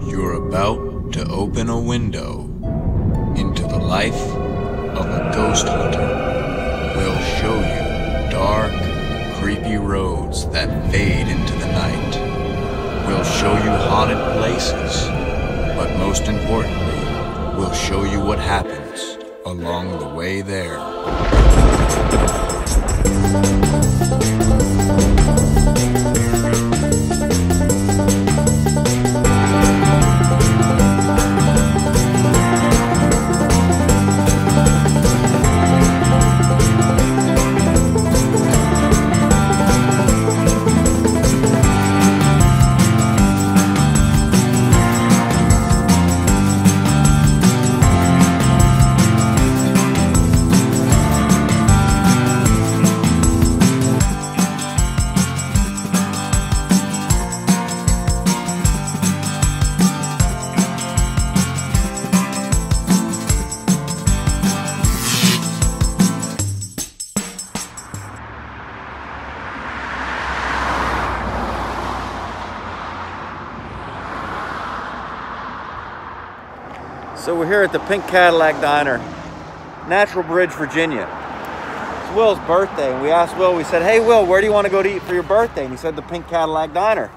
You're about to open a window into the life of a ghost hunter. We'll show you dark, creepy roads that fade into the night. We'll show you haunted places, but most importantly, we'll show you what happens along the way there. So we're here at the Pink Cadillac Diner, Natural Bridge, Virginia. It's Will's birthday, and we asked Will, we said, hey Will, where do you want to go to eat for your birthday? And he said the Pink Cadillac Diner.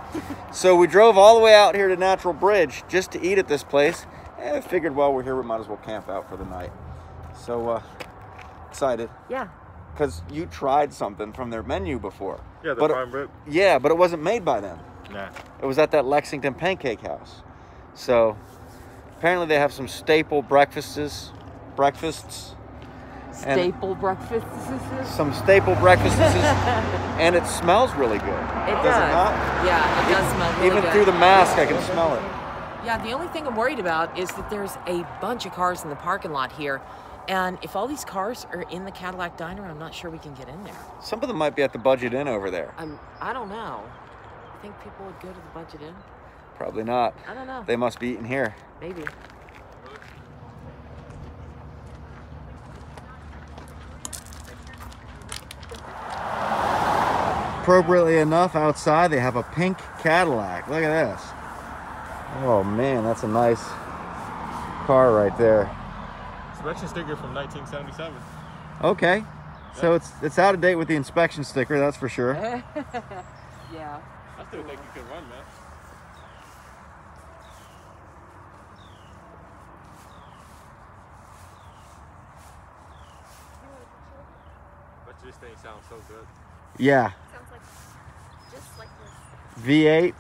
So we drove all the way out here to Natural Bridge just to eat at this place. And I figured while we're here, we might as well camp out for the night. So, excited. Yeah. Because you tried something from their menu before. Yeah, the prime rib. Yeah, but it wasn't made by them. Nah. It was at that Lexington Pancake House. So apparently they have some staple breakfasts. Staple breakfasts? Some staple breakfasts. And it smells really good. It does. does. It not? Yeah, it does smell really Even good. through the mask, I can smell it. Yeah, the only thing I'm worried about is that there's a bunch of cars in the parking lot here. And if all these cars are in the Cadillac Diner, I'm not sure we can get in there. Some of them might be at the Budget Inn over there. I don't know. I think people would go to the Budget Inn. Probably not. I don't know. They must be eating here. Maybe. Appropriately enough, outside they have a pink Cadillac. Look at this. Oh man, that's a nice car right there. Inspection sticker from 1977. Okay, so it's out of date with the inspection sticker, that's for sure. Yeah. I still think you could run, man. But this thing sounds so good. Yeah. Sounds like just like this. V8.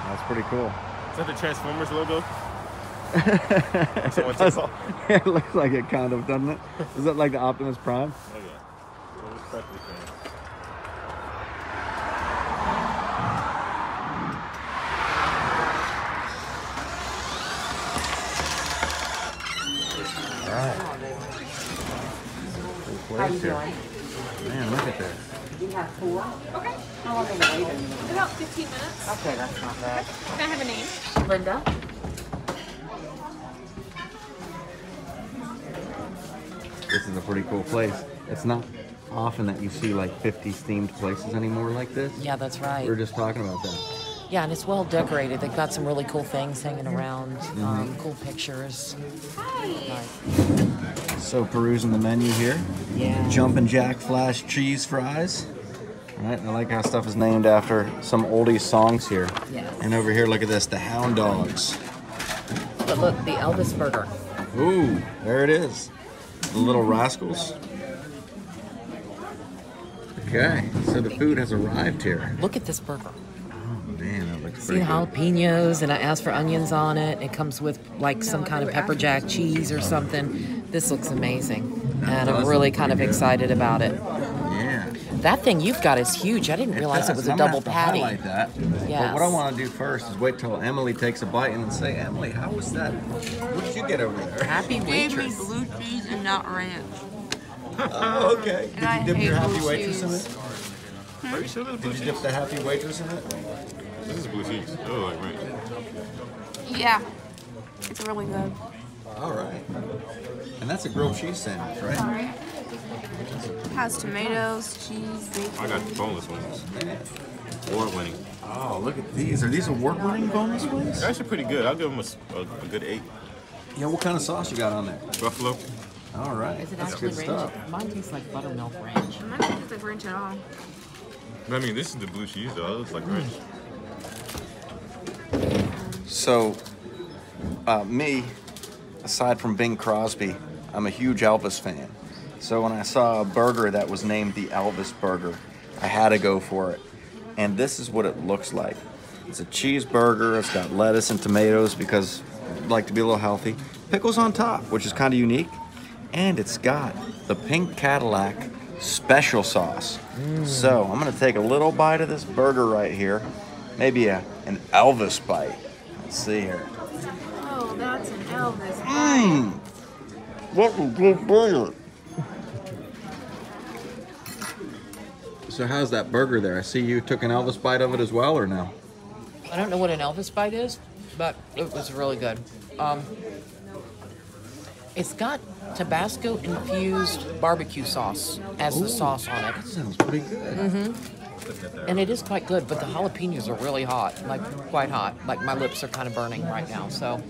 That's pretty cool. Is that the Transformers logo? It looks like it kind of, doesn't it? Is that like the Optimus Prime? Oh yeah. Well, respectfully, fans. How you doing? Man, look at this. You have 4? Okay. How long are you waiting? About 15 minutes. Okay, that's not bad. Can I have a name? Linda? This is a pretty cool place. It's not often that you see like 50s themed places anymore like this. Yeah, that's right. We were just talking about that. Yeah, and it's well decorated. They've got some really cool things hanging around, cool pictures. Like, So perusing the menu here. yeah. Jumpin' Jack Flash Cheese Fries. All right, I like how stuff is named after some oldies songs here. Yes. And over here, look at this, the Hound Dogs. But look, the Elvis Burger. Ooh, there it is. The Little Rascals. Okay, so the food has arrived here. Look at this burger. Oh man, that looks See the pretty good. jalapenos, and I asked for onions on it. It comes with like some kind of pepper jack cheese or something. This looks amazing, and I'm really kind of excited about it. Yeah. That thing you've got is huge. I didn't realize it was a double patty. Highlight that. Yes. But what I want to do first is wait till Emily takes a bite and then say, Emily, how was that? What did you get over there? Happy Gave me waitress. blue cheese and not ranch. Oh, okay. Did And I you dip your hate happy blue waitress in cheese. it? Are you sure there's blue Did you cheese? dip the happy waitress in it? This is blue cheese. Oh, like right. Yeah. It's really good. All right. And that's a grilled cheese sandwich, right? Has tomatoes, cheese, bacon. I got the boneless ones. Award-winning. Oh, look at these. Are these award-winning boneless wings? They're actually pretty good. I'll give them a good 8. Yeah, what kind of sauce you got on there? Buffalo. All right. Is it That's actually good ranch? stuff. Mine tastes like buttermilk ranch. Mine doesn't taste like ranch at all. I mean, this is the blue cheese, though. It looks like ranch. So, me, aside from Bing Crosby, I'm a huge Elvis fan. So when I saw a burger that was named the Elvis Burger, I had to go for it. And this is what it looks like. It's a cheeseburger. It's got lettuce and tomatoes because I'd like to be a little healthy. Pickles on top, which is kind of unique. And it's got the Pink Cadillac special sauce. So I'm gonna take a little bite of this burger right here. Maybe an Elvis bite. Let's see here. Oh, that's an Elvis. Mmm. What a good burger. So how's that burger there? I see you took an Elvis bite of it as well, or no? I don't know what an Elvis bite is, but it was really good. It's got Tabasco infused barbecue sauce as the sauce on it. That sounds pretty good. And it is quite good, but the jalapenos are really hot, like quite hot. Like my lips are kind of burning right now, so,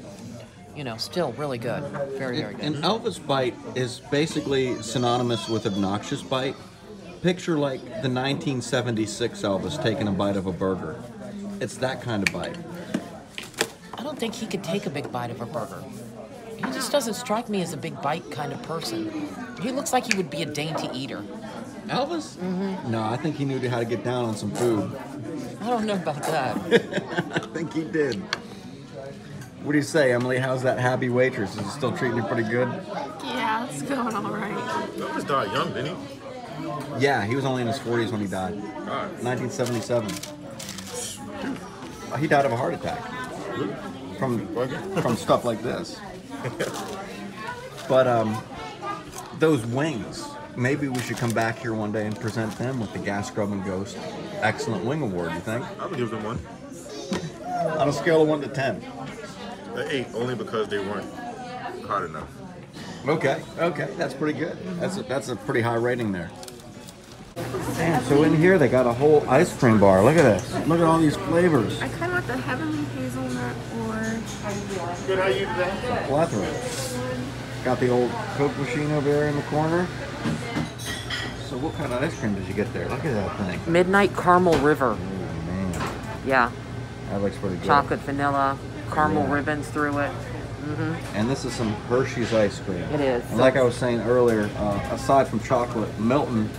you know, still really good. Very, very good. An Elvis bite is basically synonymous with obnoxious bite. Picture like the 1976 Elvis taking a bite of a burger. It's that kind of bite. I don't think he could take a big bite of a burger. He just doesn't strike me as a big bite kind of person. He looks like he would be a dainty eater. Elvis? No, I think he knew how to get down on some food. I don't know about that. I think he did. What do you say, Emily? How's that happy waitress? Is it still treating you pretty good? Yeah, it's going all right. Elvis died young, didn't he? Yeah, he was only in his 40s when he died. 1977. He died of a heart attack. From stuff like this. But those wings, maybe we should come back here one day and present them with the Gas Grub and Ghost Excellent Wing Award, you think? I would give them 1. On a scale of 1 to 10. An 8, only because they weren't hard enough. Okay, that's pretty good. That's a pretty high rating there. Damn, so in here they got a whole ice cream bar. Look at this. Look at all these flavors. I kind of want the heavenly hazelnut or... Good, how you today? Plethora. Got the old Coke machine over there in the corner. So what kind of ice cream did you get there? Look at that thing. Midnight Caramel River. Oh, man. Yeah. That looks pretty good. Chocolate, vanilla, caramel Yeah. ribbons through it. And this is some Hershey's ice cream. It is. And like I was saying earlier, aside from chocolate, Milton,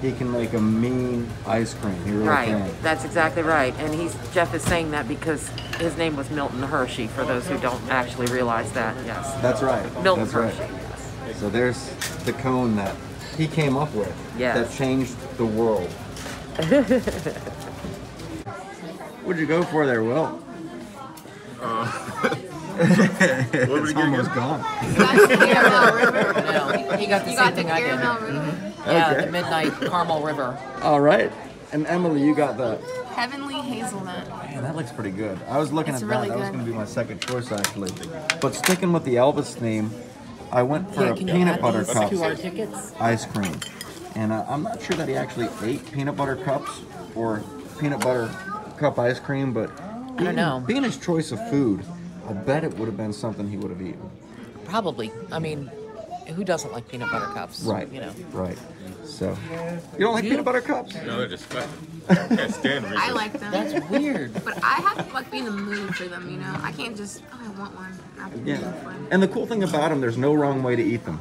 he can make a mean ice cream. He really Right, can. that's exactly right. And Jeff is saying that because his name was Milton Hershey, for those who don't actually realize that, yes. That's right. Milton That's Hershey, right. yes. So there's the cone that he came up with. Yes. That changed the world. What'd you go for there, Will? It's almost gone. No, he got the same thing I did. Yeah, Okay. the Midnight Caramel River. All right. And Emily, you got the... Heavenly hazelnut. Man, that looks pretty good. I was looking It's at really that. That was good. going to be my second choice, actually. But sticking with the Elvis theme, I went for a can you peanut add butter these cup to our tickets? ice cream. And I'm not sure that he actually ate peanut butter cups or peanut butter cup ice cream, but I don't know. Being his choice of food, I bet it would have been something he would have eaten. Probably. I mean, who doesn't like peanut butter cups? Right. You know. Right. So, you don't like peanut butter cups? No, they're disgusting. I can't stand Reese's. I like them. That's weird. But I have to like be in the mood for them, you know? I can't just, oh, I want one. I have to be in the mood for Yeah. one. And the cool thing about them, there's no wrong way to eat them.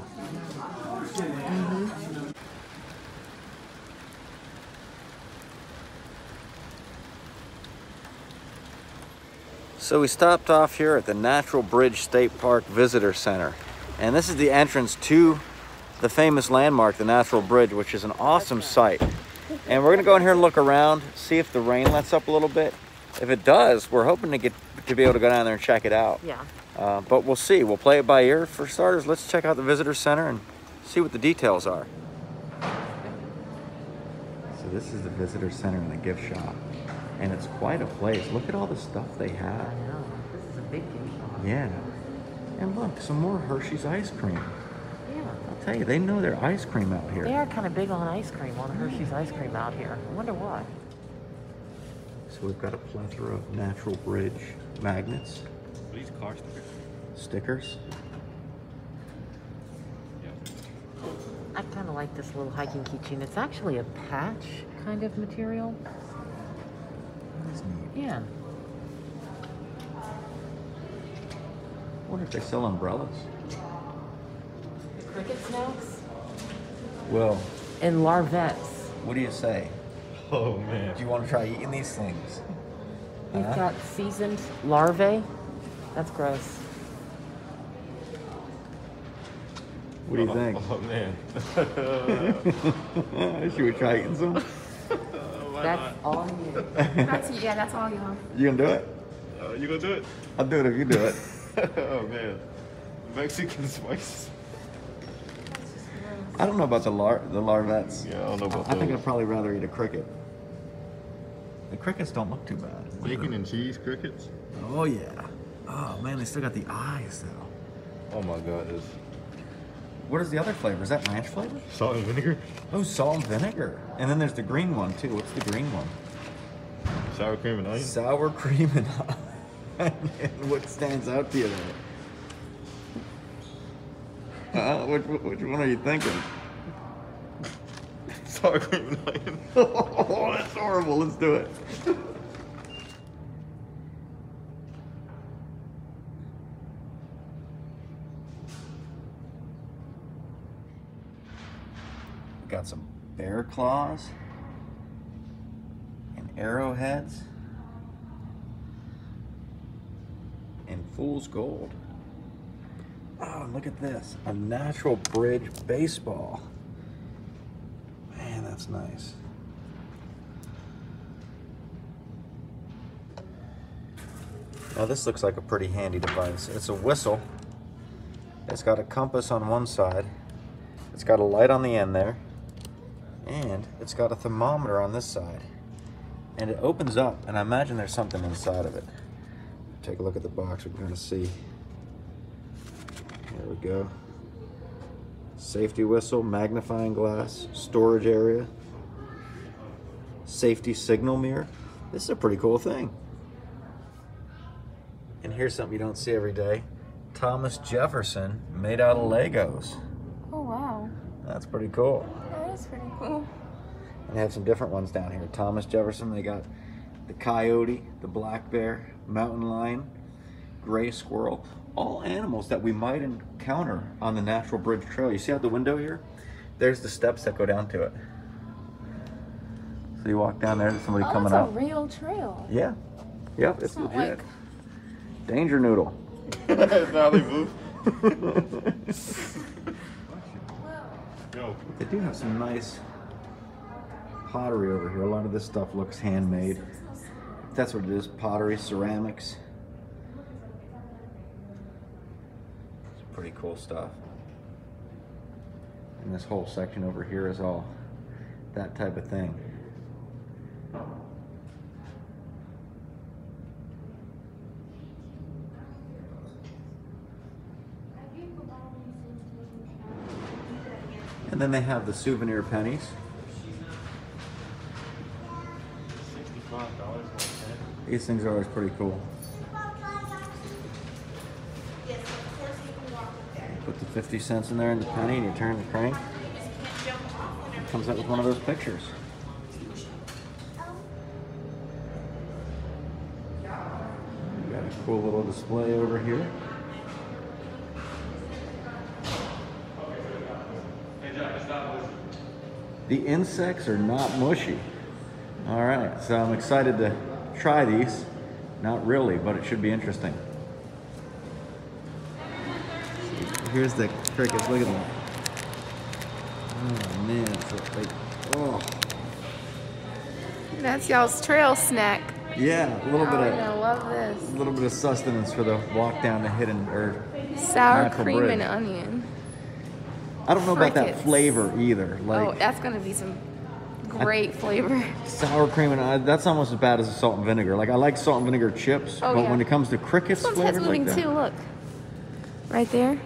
So we stopped off here at the Natural Bridge State Park Visitor Center. And this is the entrance to the famous landmark, the Natural Bridge, which is an awesome site. And we're gonna go in here and look around, see if the rain lets up a little bit. If it does, we're hoping to be able to go down there and check it out. Yeah. But we'll see, we'll play it by ear. For starters, let's check out the Visitor Center and see what the details are. So this is the Visitor Center and the gift shop. And it's quite a place. Look at all the stuff they have. I know. This is a big gift shop. Yeah. And look, some more Hershey's ice cream. Yeah. I'll tell you, they know their ice cream out here. They are kind of big on ice cream, on Hershey's ice cream out here. I wonder why. So we've got a plethora of Natural Bridge magnets. Are these car stickers? Stickers. I kind of like this little hiking keychain. It's actually a patch kind of material. That's neat. Yeah. I wonder if they sell umbrellas. Cricket snacks? Well, And larvettes. what do you say? Oh man. Do you want to try eating these things? We've Huh? got seasoned larvae. That's gross. What do you think? Oh man. Should we try eating some? That's all you. Yeah, that's all y'all. You gonna do it? You gonna do it? I'll do it if you do it. Oh man. Mexican spice. I don't know about the larvettes. Yeah, I don't know about I think those. I'd probably rather eat a cricket. The crickets don't look too bad. Bacon and cheese crickets? Oh yeah. Oh man, they still got the eyes though. Oh my god, it's What is the other flavor? Is that ranch flavor? salt and vinegar? Oh, salt and vinegar. And then there's the green one too. What's the green one? Sour cream and onion? Sour cream and onion. What stands out to you there? Which one are you thinking? Sour cream and onion. Oh, that's horrible. Let's do it. Got some bear claws and arrowheads and fool's gold. Oh, and look at this. A Natural Bridge baseball. Man, that's nice. Now this looks like a pretty handy device. It's a whistle. It's got a compass on one side. It's got a light on the end there. And it's got a thermometer on this side. And it opens up, and I imagine there's something inside of it. Take a look at the box, we're gonna see. There we go. Safety whistle, magnifying glass, storage area, safety signal mirror. This is a pretty cool thing. And here's something you don't see every day. Thomas Jefferson made out of Legos. Oh wow, That's pretty cool. that is pretty cool. And they have some different ones down here. Thomas Jefferson, they got the coyote, the black bear, mountain lion, gray squirrel. All animals that we might encounter on the Natural Bridge Trail. You see out the window here? There's the steps that go down to it. So you walk down there, there's somebody Oh, coming that's out. a real trail. Yeah. Yep, it's not legit. like- Danger noodle. That's how they move. Yo. They do have some nice pottery over here. A lot of this stuff looks handmade. That's what it is, pottery, ceramics. It's pretty cool stuff. And this whole section over here is all that type of thing. And then they have the souvenir pennies. These things are always pretty cool. Put the 50 cents in there and the penny and you turn the crank. It comes out with one of those pictures. We got a cool little display over here. The insects are not mushy. All right, so I'm excited to try these. Not really, but it should be interesting. Here's the crickets, look at them. Oh man, it's like, oh. That's y'all's trail snack. Yeah, a little bit I of love this. a little bit of sustenance for the walk down the hidden or Sour Natural cream Bridge. and onion. I don't know about that Crickets. flavor either. Like Oh, that's gonna be some great flavor. sour cream and that's almost as bad as the salt and vinegar. Like I like salt and vinegar chips, Oh, but yeah. when it comes to crickets This one's flavors like moving that, too. Look. Right there.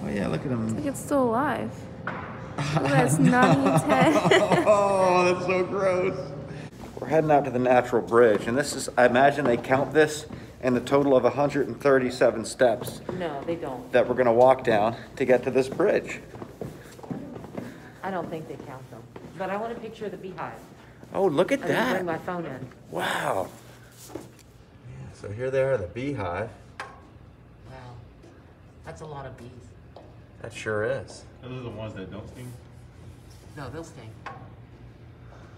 Oh yeah, look at him. Like it's still alive. Look at that snotty its head. Oh, that's so gross. We're heading out to the natural bridge, and this is, I imagine they count this and the total of 137 steps No, they don't. that we're gonna walk down to get to this bridge. I don't think they count them. But I want a picture of the beehive. Oh, look at I didn't bring that. my phone in. Wow. So here they are, the beehive. Wow. That's a lot of bees. That sure is. Those are the ones that don't sting. No, they'll sting.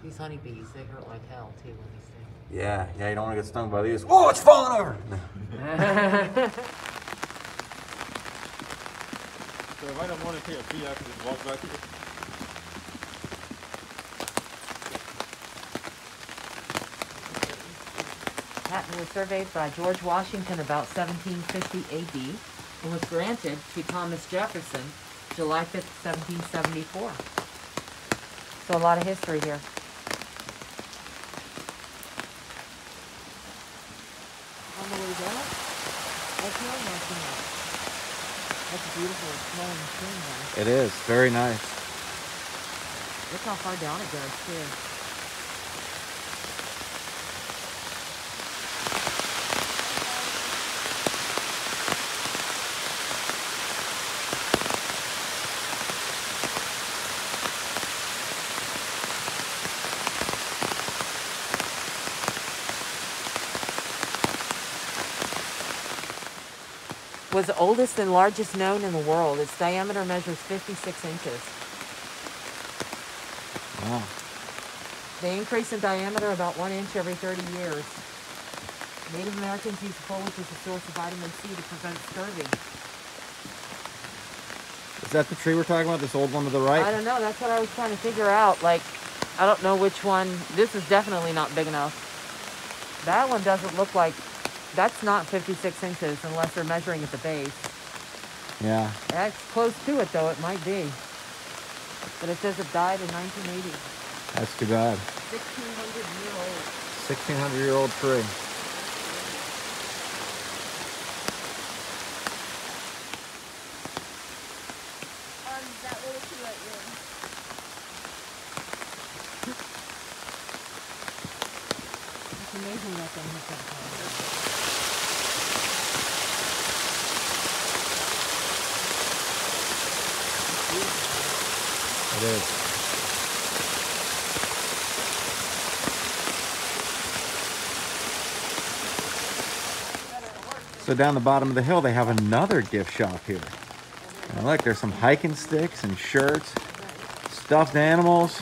These honeybees, they hurt like hell too when they sting. Yeah, you don't want to get stung by these. Oh, it's falling over. So if I don't want to take a pee, I can just walk back here. Patent was surveyed by George Washington about 1750 AD and was granted to Thomas Jefferson July 5th, 1774. So a lot of history here. On the way down, that's not nothing else. That's a beautiful flowing stream there. It is, very nice. Look how far down it goes too. Was the oldest and largest known in the world. Its diameter measures 56 inches. Wow. They increase in diameter about 1 inch every 30 years. Native Americans use foliage as a source of vitamin C to prevent scurvy. Is that the tree we're talking about, this old one to the right? I don't know, that's what I was trying to figure out. Like, I don't know which one. This is definitely not big enough. That one doesn't look like, that's not 56 inches unless they're measuring at the base. Yeah. That's close to it though, it might be. But it says it died in 1980. That's too bad. 1,600-year-old. 1,600-year-old tree. That little tree right there. It's amazing that thing has that power. It is. So down the bottom of the hill, they have another gift shop here. And look, there's some hiking sticks and shirts, stuffed animals.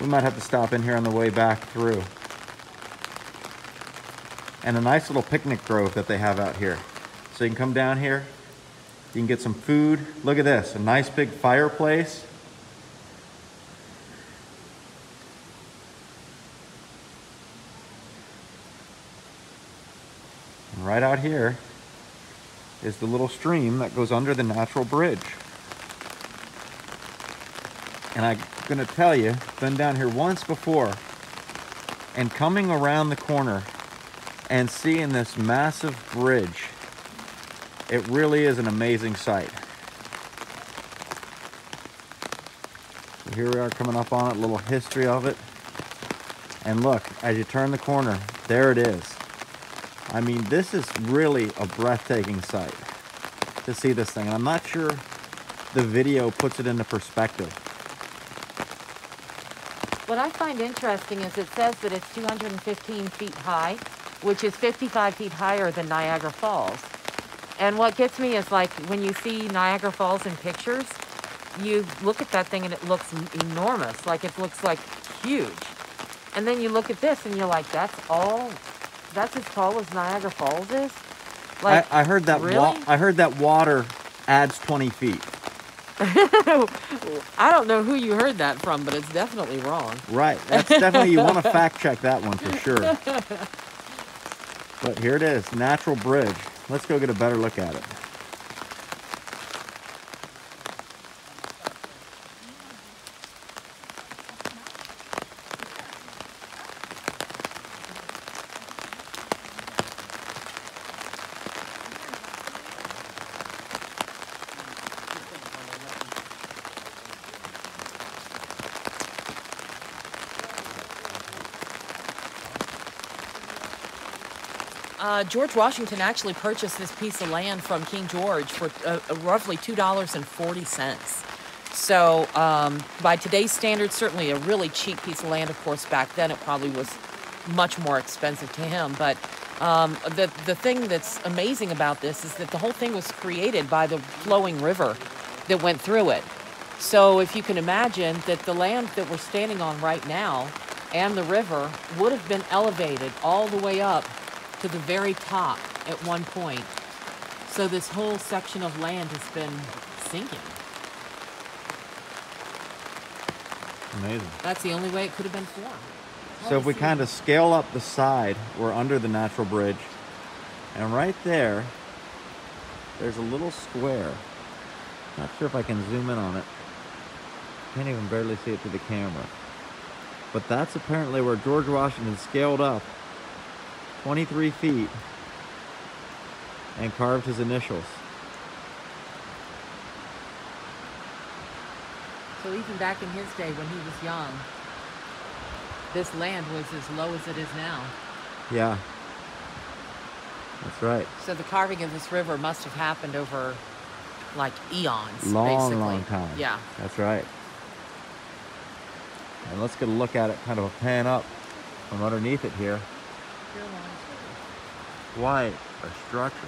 We might have to stop in here on the way back through. And a nice little picnic grove that they have out here. So you can come down here, you can get some food. Look at this, a nice big fireplace. And right out here is the little stream that goes under the natural bridge. And I'm gonna tell you, been down here once before, and coming around the corner and seeing this massive bridge, it really is an amazing sight. So here we are coming up on it, a little history of it. And look, as you turn the corner, there it is. I mean, this is really a breathtaking sight to see this thing. And I'm not sure the video puts it into perspective. What I find interesting is it says that it's 215 feet high, which is 55 feet higher than Niagara Falls. And what gets me is like when you see Niagara Falls in pictures, you look at that thing and it looks enormous, like it looks like huge. And then you look at this and you're like, that's as tall as Niagara Falls is? Like, I heard that really? I heard that water adds 20 feet. I don't know who you heard that from, but it's definitely wrong. Right, that's definitely, you want to fact check that one for sure. But here it is, natural bridge. Let's go get a better look at it. George Washington actually purchased this piece of land from King George for roughly $2.40. So by today's standards, certainly a really cheap piece of land. Of course, back then it probably was much more expensive to him. But the thing that's amazing about this is that the whole thing was created by the flowing river that went through it. So if you can imagine that the land that we're standing on right now and the river would have been elevated all the way up to the very top at one point. So this whole section of land has been sinking. Amazing. That's the only way it could have been formed. So if we kind of scale up the side, we're under the natural bridge. And right there, there's a little square. Not sure if I can zoom in on it. Can't even barely see it through the camera. But that's apparently where George Washington scaled up 23 feet and carved his initials. So even back in his day when he was young, this land was as low as it is now. Yeah, that's right. So the carving of this river must have happened over like eons, Long, basically. long time. Yeah. That's right. And let's get a look at it, kind of a pan up from underneath it here. Quite a structure.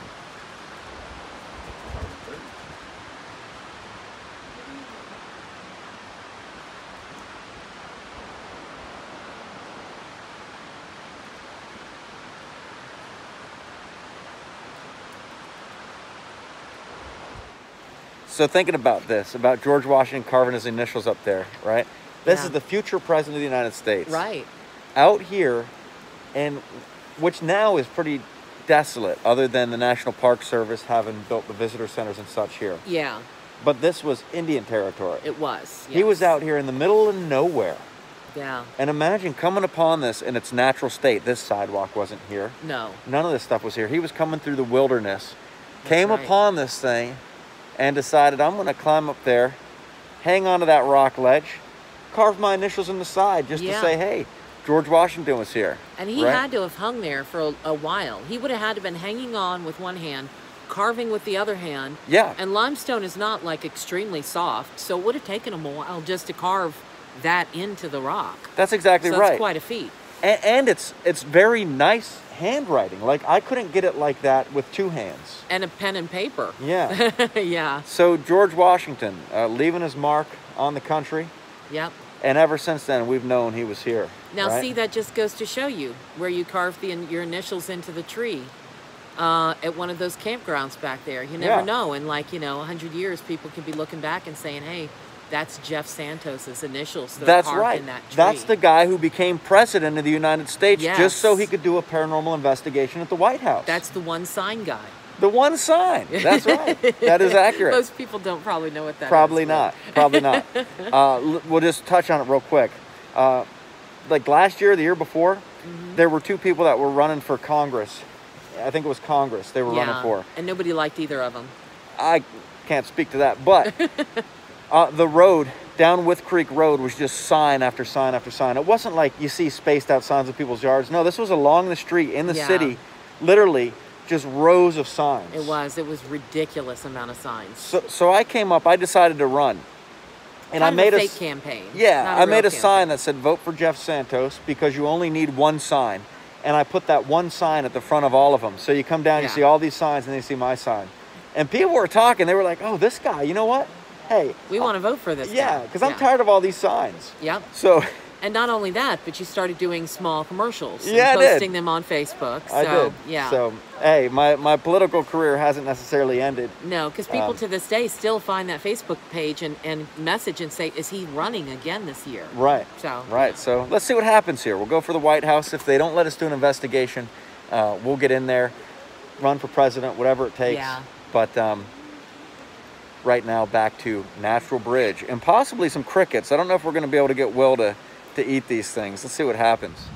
So thinking about this, about George Washington carving his initials up there, right? This Yeah. is the future president of the United States. Right. Out here, and which now is pretty desolate, other than the National Park Service having built the visitor centers and such here. Yeah, But this was Indian territory. it was. He was yes. out here in the middle of nowhere. Yeah. And imagine coming upon this in its natural state. This sidewalk wasn't here. No. None of this stuff was here. He was coming through the wilderness, came right. upon this thing, and decided, I'm going to climb up there, hang onto that rock ledge, carve my initials in the side just to Yeah. say, hey, George Washington was here. And he right? had to have hung there for a while. He would have had to have been hanging on with one hand, carving with the other hand. Yeah. And limestone is not like extremely soft, so it would have taken him a while just to carve that into the rock. That's exactly So right. that's quite a feat. And it's very nice handwriting. Like, I couldn't get it like that with two hands. And a pen and paper. Yeah. Yeah. So George Washington, leaving his mark on the country. Yep. And ever since then, we've known he was here. Now, right? see, that just goes to show you where you carved your initials into the tree at one of those campgrounds back there. You never Yeah. know. In 100 years, people could be looking back and saying, hey, that's Jeff Santos's initials that That's are carved right. in that tree. That's the guy who became president of the United States Yes. just so he could do a paranormal investigation at the White House. That's the one sign guy. the one sign. That's right. That is accurate. Most people don't probably know what that Probably is. not. Probably not. We'll just touch on it real quick. Like last year, the year before, there were two people that were running for Congress. I think it was Congress they were running for. And nobody liked either of them. I can't speak to that, but the road down With Creek Road was just sign after sign after sign. It wasn't like you see spaced out signs in people's yards. No, this was along the street in the Yeah. city, literally just rows of signs. It was ridiculous amount of signs. So I came up, I decided to run. And I made a a fake campaign. Yeah, not I made real a sign that said vote for Jeff Santos because you only need one sign. And I put that one sign at the front of all of them. So you come down, you Yeah. see all these signs, and then you see my sign. And people were talking. They were like, oh, this guy, you know what? Hey. We want to vote for this Yeah, guy. because I'm tired of all these signs. Yep. So And not only that, but you started doing small commercials. Yeah, I and did. posting them on Facebook. So, I did. Yeah. So, hey, my political career hasn't necessarily ended. No, because people to this day still find that Facebook page and message and say, is he running again this year? Right. So, Right. So let's see what happens here. We'll go for the White House. If they don't let us do an investigation, we'll get in there, run for president, whatever it takes. Yeah. But right now, back to Natural Bridge and possibly some crickets. I don't know if we're going to be able to get Will to eat these things. Let's see what happens.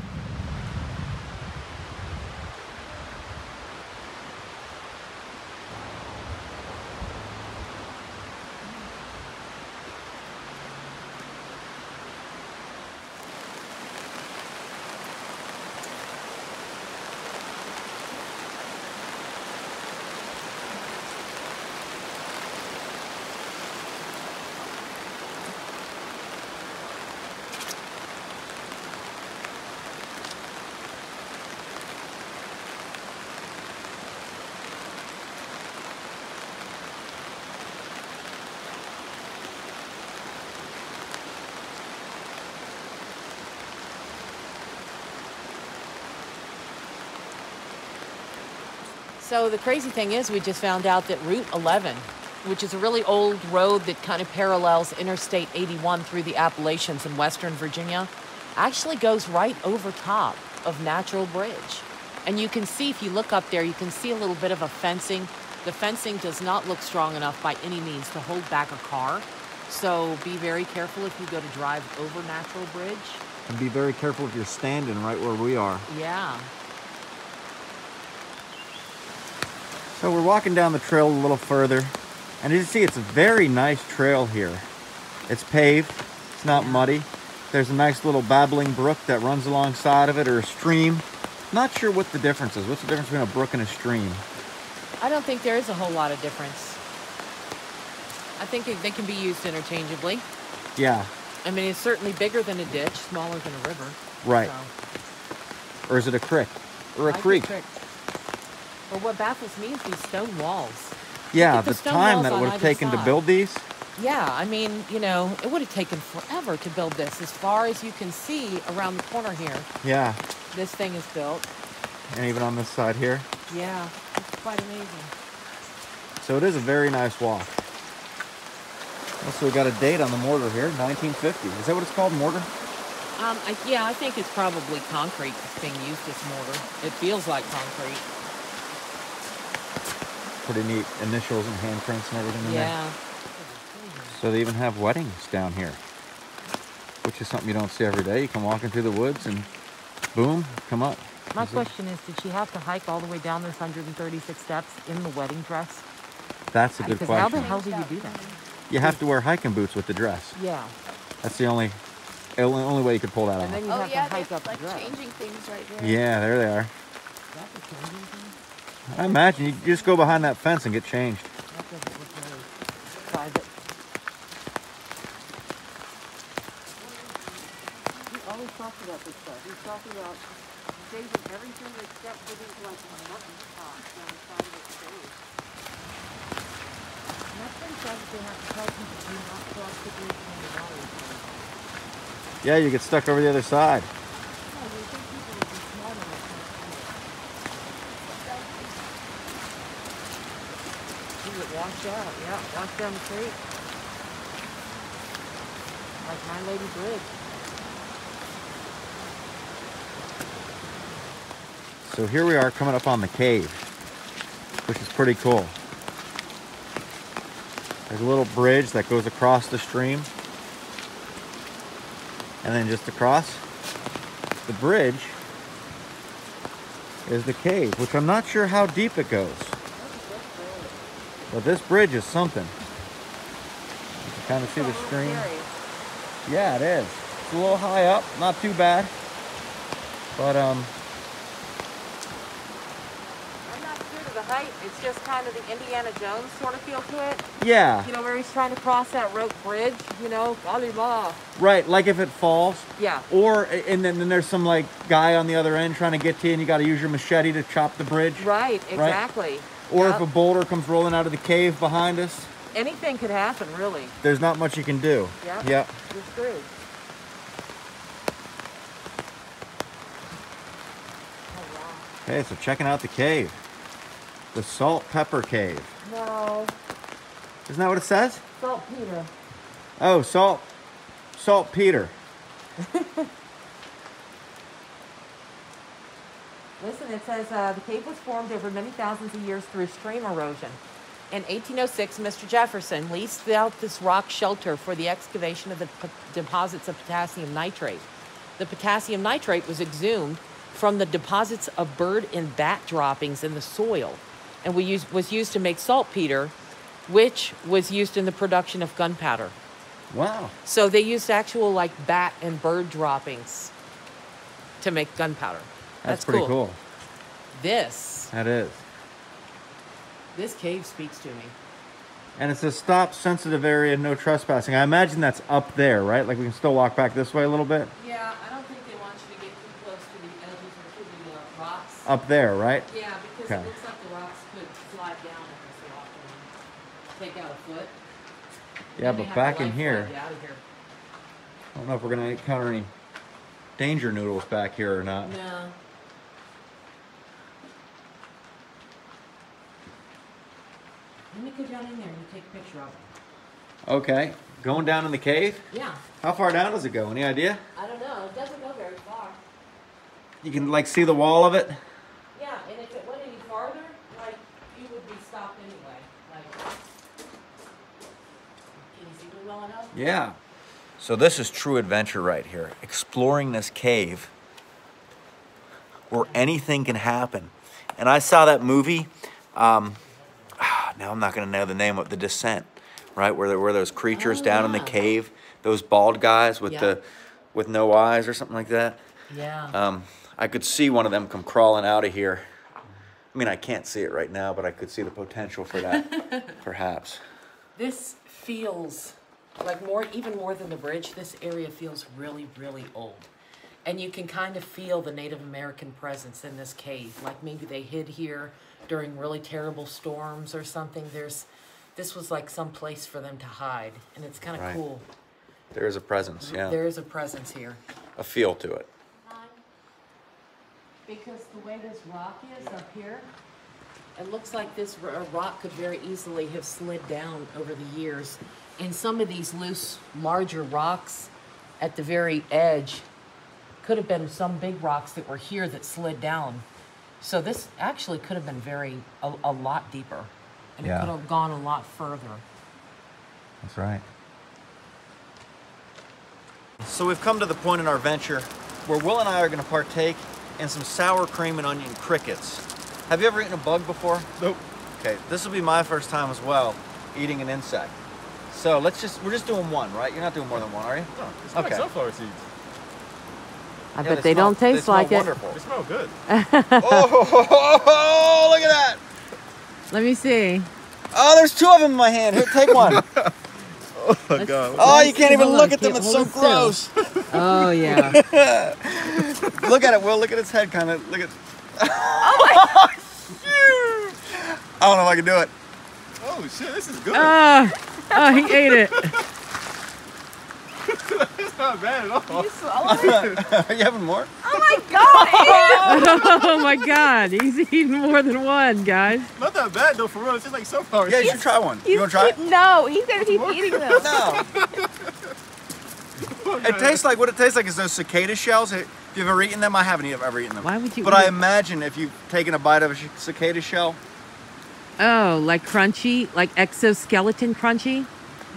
So the crazy thing is we just found out that Route 11, which is a really old road that kind of parallels Interstate 81 through the Appalachians in Western Virginia, actually goes right over top of Natural Bridge. And you can see, if you look up there, you can see a little bit of a fencing. The fencing does not look strong enough by any means to hold back a car. So be very careful if you go to drive over Natural Bridge. And be very careful if you're standing right where we are. Yeah. So we're walking down the trail a little further. And as you see, it's a very nice trail here. It's paved. It's not muddy. There's a nice little babbling brook that runs alongside of it, or a stream. Not sure what the difference is. What's the difference between a brook and a stream? I don't think there is a whole lot of difference. I think they can be used interchangeably. Yeah. I mean, it's certainly bigger than a ditch, smaller than a river. Right. So. Or is it a creek? Or a Like creek? But what baffles me is these stone walls. Yeah, Look at the stone time walls that it on would have either taken to side. build these. Yeah, I mean, you know, it would have taken forever to build this. As far as you can see around the corner here, Yeah. this thing is built. And even on this side here. Yeah, it's quite amazing. So it is a very nice walk. Also, we got a date on the mortar here, 1950. Is that what it's called, mortar? Yeah, I think it's probably concrete that's being used as mortar. It feels like concrete. Pretty neat initials and handprints and everything in there. Yeah. So they even have weddings down here, which is something you don't see every day. You come walking through the woods and boom, come up. My question is, did she have to hike all the way down those 136 steps in the wedding dress? That's a good Because how the question. hell do you do that? You have to wear hiking boots with the dress. Yeah. That's the only way you could pull that And then off. you Oh have yeah, to hike they're up like the dress. changing things right there. Yeah, there they are. That's a changing thing? I imagine you just go behind that fence and get changed. That doesn't look very private. He always talks about this stuff. He's talking about saving everything except for these like mutton chops on the side of the stage. And that's pretty sad that they have to tell people do not cross the bridge when the water is low. Yeah, you get stuck over the other side. Yeah, you think people would be smart enough to do it. See it washed out, yeah, washed down the creek. Like My Lady Bridge. So here we are coming up on the cave, which is pretty cool. There's a little bridge that goes across the stream. And then just across the bridge is the cave, which I'm not sure how deep it goes. But this bridge is something. You can kind of see the stream. Yeah, it is. It's a little high up, not too bad. But I'm not sure of the height. It's just kind of the Indiana Jones sort of feel to it. yeah, You know, where he's trying to cross that rope bridge, you know, Galima. right, like if it falls. Yeah. Or, and then there's some like guy on the other end trying to get to you and you got to use your machete to chop the bridge. Right, exactly. Or Yep. if a boulder comes rolling out of the cave behind us, Anything could happen, really. there's not much you can do. Yep. Yep. You're screwed. Oh, wow. Okay, so checking out the cave. The Salt Pepper Cave. No. Isn't that what it says? Saltpeter. Oh, saltpeter. Listen, it says the cave was formed over many thousands of years through stream erosion. In 1806, Mr. Jefferson leased out this rock shelter for the excavation of the deposits of potassium nitrate. The potassium nitrate was exhumed from the deposits of bird and bat droppings in the soil and was used to make saltpeter, which was used in the production of gunpowder. Wow. So they used actual like bat and bird droppings to make gunpowder. That's pretty cool. This That is. cave speaks to me. And it says stop sensitive area, no trespassing. I imagine that's up there, right? Like we can still walk back this way a little bit? Yeah, I don't think they want you to get too close to the edges or to the rocks. Up there, right? Yeah, because Okay. it looks like the rocks could slide down every so often and take out a foot. Yeah, Then they but have back to, in like, here, slide you out of here. I don't know if we're going to encounter any danger noodles back here or not. No. Let me go down in there and take a picture of it. Okay. Going down in the cave? Yeah. How far down does it go? Any idea? I don't know. It doesn't go very far. You can like see the wall of it? Yeah, and if it went any farther, like, you would be stopped anyway. Like, can you see me well enough? Yeah. So this is true adventure right here. Exploring this cave where anything can happen. And I saw that movie, now I'm not gonna know the name of The Descent, right? Where there were those creatures down in the cave, those bald guys with with no eyes or something like that. Yeah. I could see one of them come crawling out of here. I mean, I can't see it right now, but I could see the potential for that, perhaps. This feels like even more than the bridge, this area feels really, really old. And you can kind of feel the Native American presence in this cave. Like maybe they hid here during really terrible storms or something. This was like some place for them to hide, and it's kind of cool. There is a presence, yeah. There is a presence here. A feel to it. Because the way this rock is up here, it looks like this rock could very easily have slid down over the years. And some of these loose, larger rocks at the very edge could have been some big rocks that were here that slid down. So this actually could have been a lot deeper. And it could have gone a lot further. That's right. So we've come to the point in our venture where Will and I are going to partake in some sour cream and onion crickets. Have you ever eaten a bug before? Nope. Okay, this will be my first time as well, eating an insect. So we're just doing one, right? You're not doing more than one, are you? No, it's like sunflower seeds. I bet they don't taste like it. Wonderful. They smell good. Oh, look at that. Let me see. Oh, there's two of them in my hand. Here, take one. Oh, my God. Oh, you can't even look at them. It's so gross. Oh, yeah. Look at it, Will. Look at its head, kind of. Look at. Oh, my. I don't know if I can do it. Oh, shit. This is good. Oh, he ate it. It's not bad at all. You swallow it? Are you having more? Oh my god! Oh my god, he's eating more than one, guys. Not that bad though, for real. It's just like sunflower Yeah, seeds. you should try one. You want to try it? No, he's gonna keep eating them. No. It tastes like, what it tastes like is those cicada shells. Have you ever eaten them? I haven't ever eaten them. Why would you But eat I it? imagine if you've taken a bite of a cicada shell. Oh, like crunchy? Like exoskeleton crunchy?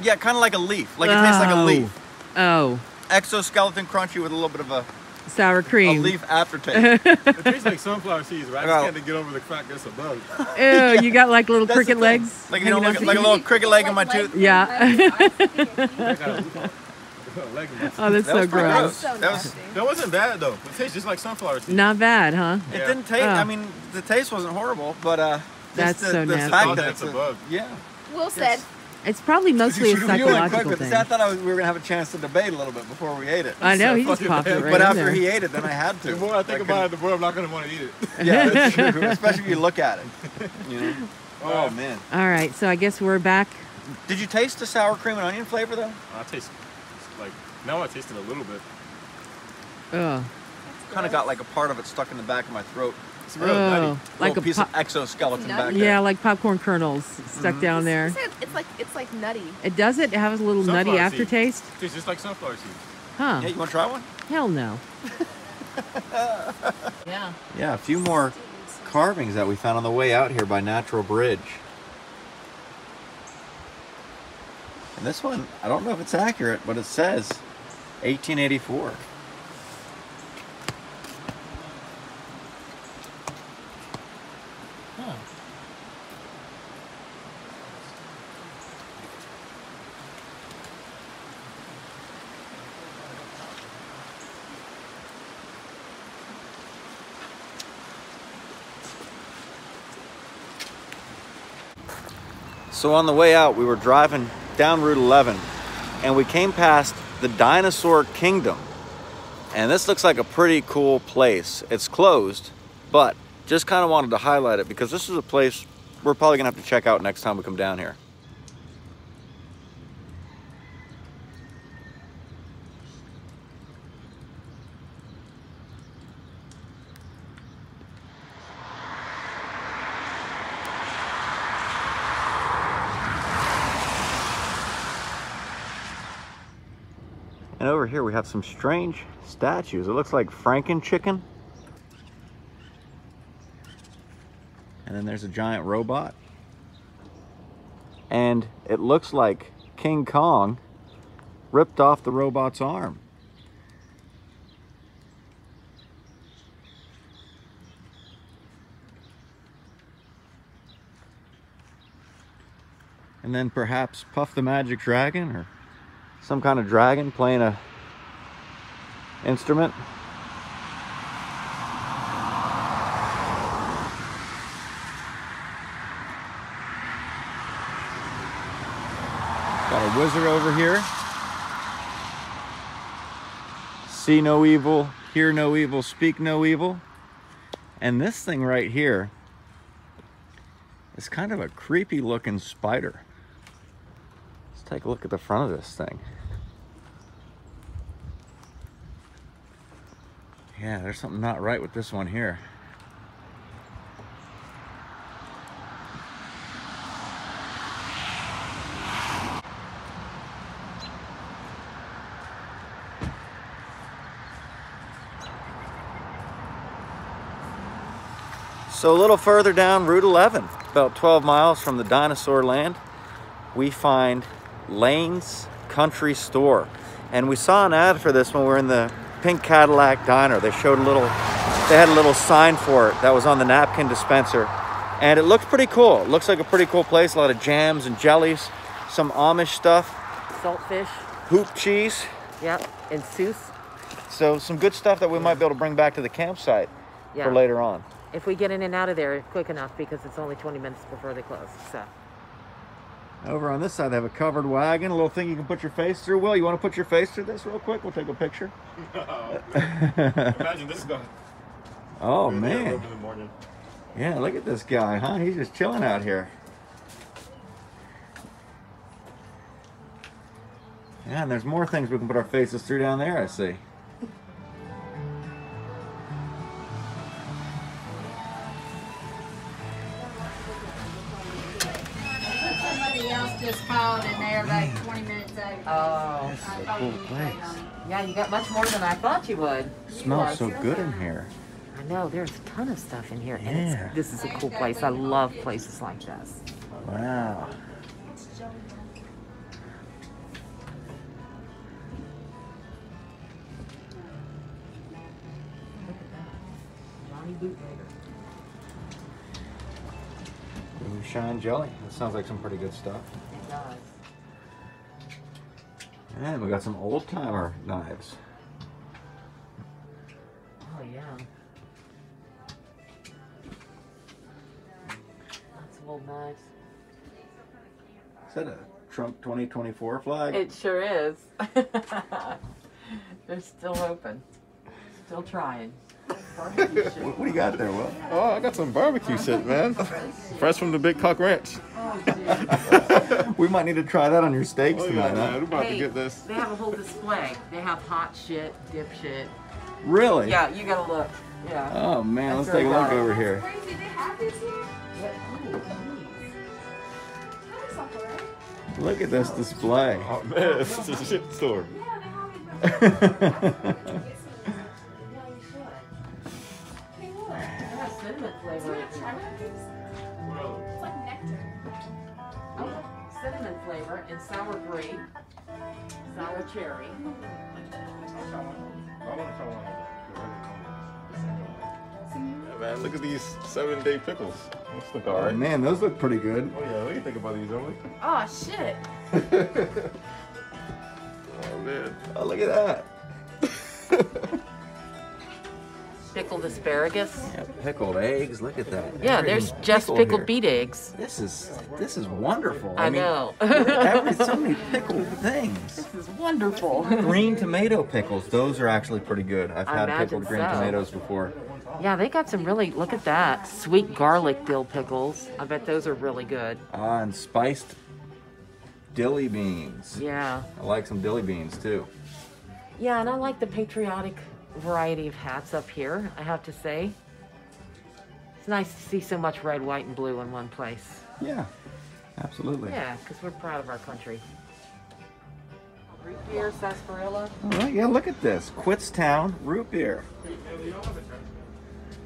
Yeah, kind of like a leaf. Like it tastes like a leaf. Oh. Exoskeleton crunchy with a little bit of a Sour cream. leaf aftertaste. It tastes like sunflower seeds, right? I just can't get over the fact that it's a bug. Ew, you got like little That's cricket the thing. legs? Like, you know, hanging like a off little cricket leg in my tooth. Yeah. Oh, that's That so was pretty gross. So That was- nasty. That wasn't bad though. It tastes just like sunflower seeds. Not bad, huh? It Yeah. didn't taste, Oh. I mean, the taste wasn't horrible, but That's just so the nasty. fact Oh, that that's it's a bug. Yeah. Will said, It's probably mostly a You went quick psychological with this. thing. I thought we were going to have a chance to debate a little bit before we ate it. I know, so he just fucking popped it bad. right But in after there. he ate it, then I had to. The more I think about it, the more I'm not going to want to eat it. Yeah, that's true. Especially if you look at it. You know? Oh, man. All right, so I guess we're back. Did you taste the sour cream and onion flavor, though? I taste like, now I taste it a little bit. Oh, Kind of got like a part of it stuck in the back of my throat. It's real nutty. like Little a piece of exoskeleton It's back nutty. there. yeah, like popcorn kernels stuck down there. it's like nutty. It does it have a little nutty Sunflower seeds. aftertaste? It tastes just like sunflower seeds. Huh? Yeah, you want to try one? Hell no. Yeah. Yeah, a few more carvings that we found on the way out here by Natural Bridge. And this one, I don't know if it's accurate, but it says 1884. Huh. So on the way out, we were driving down Route 11, and we came past the Dinosaur Kingdom. And this looks like a pretty cool place. It's closed, but just kind of wanted to highlight it because this is a place we're probably gonna have to check out next time we come down here. over here we have some strange statues. It looks like Franken chicken. And then there's a giant robot. And it looks like King Kong ripped off the robot's arm. And then perhaps Puff the Magic Dragon, or some kind of dragon playing a instrument. Got a wizard over here. See no evil, hear no evil, speak no evil. And this thing right here is kind of a creepy looking spider. Let's take a look at the front of this thing. Yeah, there's something not right with this one here. So a little further down Route 11, about 12 miles from the dinosaur land, we find Layne's Country Store. And we saw an ad for this when we were in the Pink Cadillac Diner. They showed they had a little sign for it that was on the napkin dispenser. And it looks pretty cool. It looks like a pretty cool place. A lot of jams and jellies, some Amish stuff. Saltfish. Hoop cheese. Yep, and Seuss. So some good stuff that we might be able to bring back to the campsite for later on. If we get in and out of there quick enough, because it's only 20 minutes before they close. So. Over on this side, they have a covered wagon, a little thing you can put your face through. Will, you want to put your face through this real quick? We'll take a picture. No. Imagine this guy. Oh, man. In the morning. Yeah, look at this guy, huh? He's just chilling out here. Yeah, and there's more things we can put our faces through down there, I see. Just called and they're like 20 minutes over. Oh. This is a cool place. Yeah, you got much more than I thought you would. Smells so good in here. I know, there's a ton of stuff in here. Yeah. And this is a cool place. I love places like this. Wow. Moonshine jelly. That sounds like some pretty good stuff. It does. And we got some old timer knives. Oh, yeah. Lots of old knives. Is that a Trump 2024 flag? It sure is. They're still open. Still trying. What do you got there, Will? Oh, I got some barbecue shit, man. Fresh from the Big Cock Ranch. Oh, We might need to try that on your steaks tonight, man. huh? We're about hey, to get this. They have a whole display. They have hot shit, dip shit. Really? Yeah, you gotta look. Yeah. Oh man, That's let's take a look very over here. Crazy, they have this here? That's not correct. Look at this display. Oh man, this is a shit store. Yeah, they have it. Hey, look. They have cinnamon flavor. It's like nectar. Oh, cinnamon flavor and sour grape, sour cherry. Yeah, man, look at these 7-day pickles. Let's look Oh alright. man, those look pretty good. Oh yeah, we can think about these, don't we? Oh shit! Oh man. Oh, look at that. Pickled asparagus. Yeah, pickled eggs. Look at that. Yeah, there's Everything's just pickled here. beet eggs. This is wonderful. I mean, know. so many pickled things. This is wonderful. Green tomato pickles. Those are actually pretty good. I've I had imagine pickled green so. tomatoes before. Yeah, they got some really, look at that. Sweet garlic dill pickles. I bet those are really good. And spiced dilly beans. Yeah. I like some dilly beans too. Yeah, and I like the patriotic variety of hats up here, I have to say. It's nice to see so much red, white, and blue in one place. Yeah, absolutely. Yeah, because we're proud of our country. Root beer, sarsaparilla. All right, yeah, look at this. Kutztown root beer.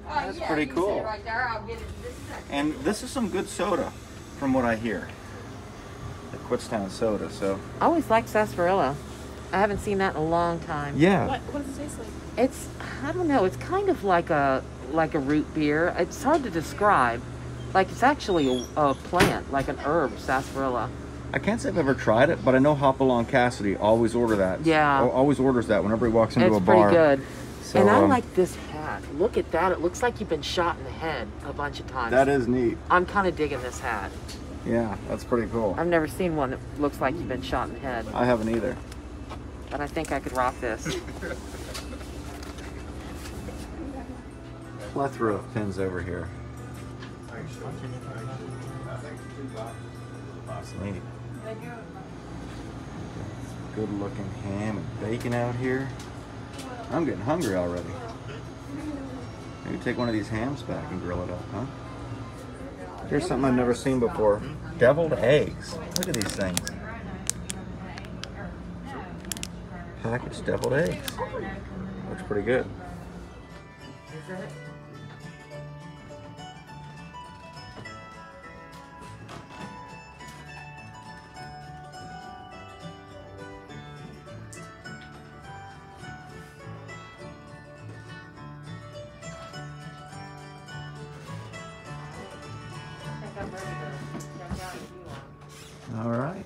That's pretty cool. Right there. I'll get it this second. And this is some good soda, from what I hear. The Kutztown soda, so. I always liked sarsaparilla. I haven't seen that in a long time. Yeah. What does it taste like? It's, I don't know, it's kind of like a root beer. It's hard to describe. Like it's actually a plant, like an herb, sarsaparilla. I can't say I've ever tried it, but I know Hopalong Cassidy always order that. Yeah. Always orders that whenever he walks into It's a bar. pretty good. So, And I like this hat. Look at that. It looks like you've been shot in the head a bunch of times. That is neat. I'm kind of digging this hat. Yeah, that's pretty cool. I've never seen one that looks like you've been shot in the head, I haven't either. but I think I could rock this. Plethora of pins over here. That's neat. Good looking ham and bacon out here. I'm getting hungry already. Maybe take one of these hams back and grill it up, huh? Here's something I've never seen before. Deviled eggs. Look at these things. Packaged deviled eggs. Looks pretty good. Is it? All right.